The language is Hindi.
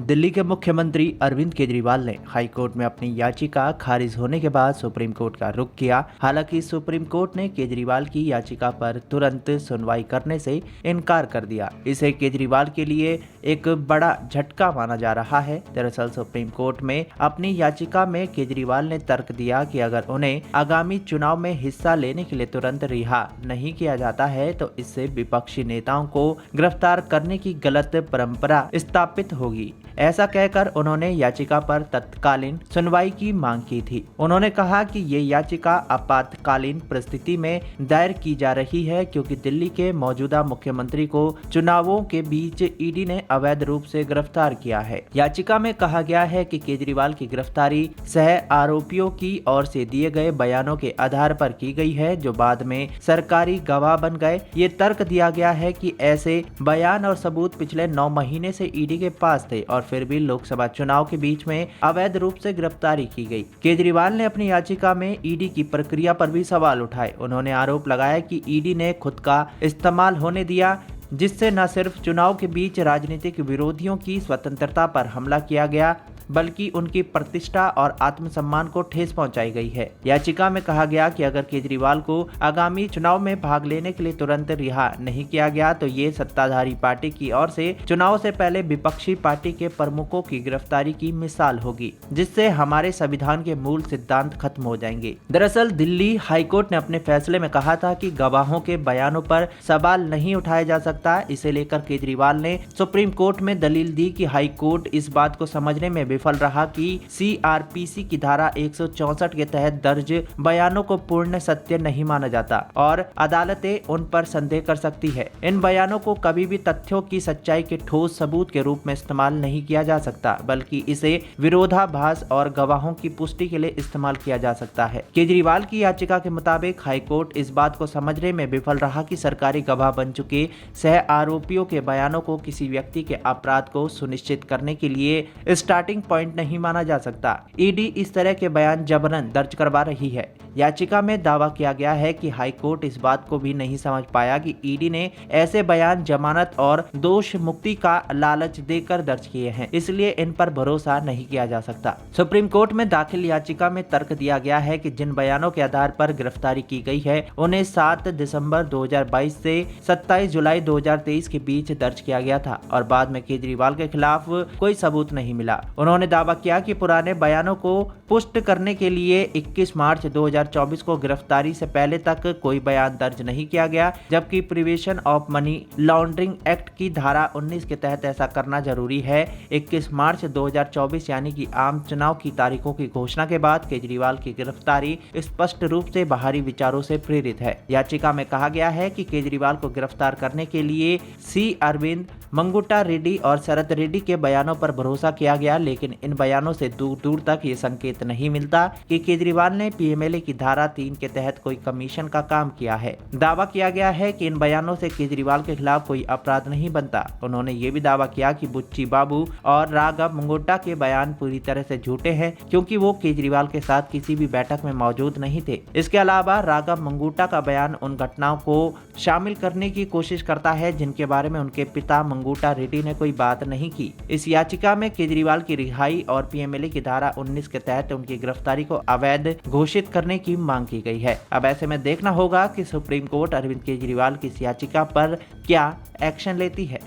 दिल्ली के मुख्यमंत्री अरविंद केजरीवाल ने हाई कोर्ट में अपनी याचिका खारिज होने के बाद सुप्रीम कोर्ट का रुख किया। हालांकि सुप्रीम कोर्ट ने केजरीवाल की याचिका पर तुरंत सुनवाई करने से इनकार कर दिया। इसे केजरीवाल के लिए एक बड़ा झटका माना जा रहा है। दरअसल सुप्रीम कोर्ट में अपनी याचिका में केजरीवाल ने तर्क दिया कि अगर उन्हें आगामी चुनाव में हिस्सा लेने के लिए तुरंत रिहा नहीं किया जाता है तो इससे विपक्षी नेताओं को गिरफ्तार करने की गलत परंपरा स्थापित होगी। ऐसा कहकर उन्होंने याचिका पर तत्कालीन सुनवाई की मांग की थी। उन्होंने कहा कि ये याचिका आपातकालीन परिस्थिति में दायर की जा रही है क्योंकि दिल्ली के मौजूदा मुख्यमंत्री को चुनावों के बीच ईडी ने अवैध रूप से गिरफ्तार किया है। याचिका में कहा गया है कि केजरीवाल की गिरफ्तारी सह आरोपियों की ओर से दिए गए बयानों के आधार पर की गई है जो बाद में सरकारी गवाह बन गए। ये तर्क दिया गया है कि ऐसे बयान और सबूत पिछले 9 महीने से ईडी के पास थे और फिर भी लोकसभा चुनाव के बीच में अवैध रूप से गिरफ्तारी की गई। केजरीवाल ने अपनी याचिका में ईडी की प्रक्रिया पर भी सवाल उठाए। उन्होंने आरोप लगाया कि ईडी ने खुद का इस्तेमाल होने दिया जिससे न सिर्फ चुनाव के बीच राजनीतिक विरोधियों की स्वतंत्रता पर हमला किया गया बल्कि उनकी प्रतिष्ठा और आत्मसम्मान को ठेस पहुंचाई गई है। याचिका में कहा गया कि अगर केजरीवाल को आगामी चुनाव में भाग लेने के लिए तुरंत रिहा नहीं किया गया तो ये सत्ताधारी पार्टी की ओर से चुनाव से पहले विपक्षी पार्टी के प्रमुखों की गिरफ्तारी की मिसाल होगी जिससे हमारे संविधान के मूल सिद्धांत खत्म हो जाएंगे। दरअसल दिल्ली हाईकोर्ट ने अपने फैसले में कहा था कि गवाहों के बयानों पर सवाल नहीं उठाया जा सकता। इसे लेकर केजरीवाल ने सुप्रीम कोर्ट में दलील दी कि हाईकोर्ट इस बात को समझने में विफल रहा कि सीआरपीसी की धारा 164 के तहत दर्ज बयानों को पूर्ण सत्य नहीं माना जाता और अदालतें उन पर संदेह कर सकती है। इन बयानों को कभी भी तथ्यों की सच्चाई के ठोस सबूत के रूप में इस्तेमाल नहीं किया जा सकता बल्कि इसे विरोधाभास और गवाहों की पुष्टि के लिए इस्तेमाल किया जा सकता है। केजरीवाल की याचिका के मुताबिक हाईकोर्ट इस बात को समझने में विफल रहा कि सरकारी गवाह बन चुके सह आरोपियों के बयानों को किसी व्यक्ति के अपराध को सुनिश्चित करने के लिए स्टार्टिंग पॉइंट नहीं माना जा सकता। ईडी इस तरह के बयान जबरन दर्ज करवा रही है। याचिका में दावा किया गया है कि हाईकोर्ट इस बात को भी नहीं समझ पाया कि ईडी ने ऐसे बयान जमानत और दोष मुक्ति का लालच देकर दर्ज किए हैं, इसलिए इन पर भरोसा नहीं किया जा सकता। सुप्रीम कोर्ट में दाखिल याचिका में तर्क दिया गया है कि जिन बयानों के आधार पर गिरफ्तारी की गई है उन्हें 7 दिसंबर 2022 से 27 जुलाई 2023 के बीच दर्ज किया गया था और बाद में केजरीवाल के खिलाफ कोई सबूत नहीं मिला। उन्होंने दावा किया कि पुराने बयानों को पुष्ट करने के लिए 21 मार्च 2024 को गिरफ्तारी से पहले तक कोई बयान दर्ज नहीं किया गया, जबकि prevention of money laundering act की धारा 19 के तहत ऐसा करना जरूरी है। 21 मार्च 2024 यानी कि आम चुनाव की तारीखों की घोषणा के बाद केजरीवाल की गिरफ्तारी स्पष्ट रूप से बाहरी विचारों से प्रेरित है। याचिका में कहा गया है कि केजरीवाल को गिरफ्तार करने के लिए सी अरविंद, मंगुटा रेड्डी और शरद रेड्डी के बयानों पर भरोसा किया गया, लेकिन इन बयानों से दूर दूर तक ये संकेत नहीं मिलता कि केजरीवाल ने पीएमएलए की धारा 3 के तहत कोई कमीशन का काम किया है। दावा किया गया है कि इन बयानों से केजरीवाल के खिलाफ कोई अपराध नहीं बनता। उन्होंने ये भी दावा किया कि बुच्ची बाबू और राघव मंगोटा के बयान पूरी तरह से झूठे हैं क्योंकि वो केजरीवाल के साथ किसी भी बैठक में मौजूद नहीं थे। इसके अलावा राघव मंगोटा का बयान उन घटनाओं को शामिल करने की कोशिश करता है जिनके बारे में उनके पिता मंगोटा रेड्डी ने कोई बात नहीं की। इस याचिका में केजरीवाल की रिहाई और पीएमएलए की धारा 19 के तहत उनकी गिरफ्तारी को अवैध घोषित करने की मांग की गई है। अब ऐसे में देखना होगा कि सुप्रीम कोर्ट अरविंद केजरीवाल की इस याचिका पर क्या एक्शन लेती है।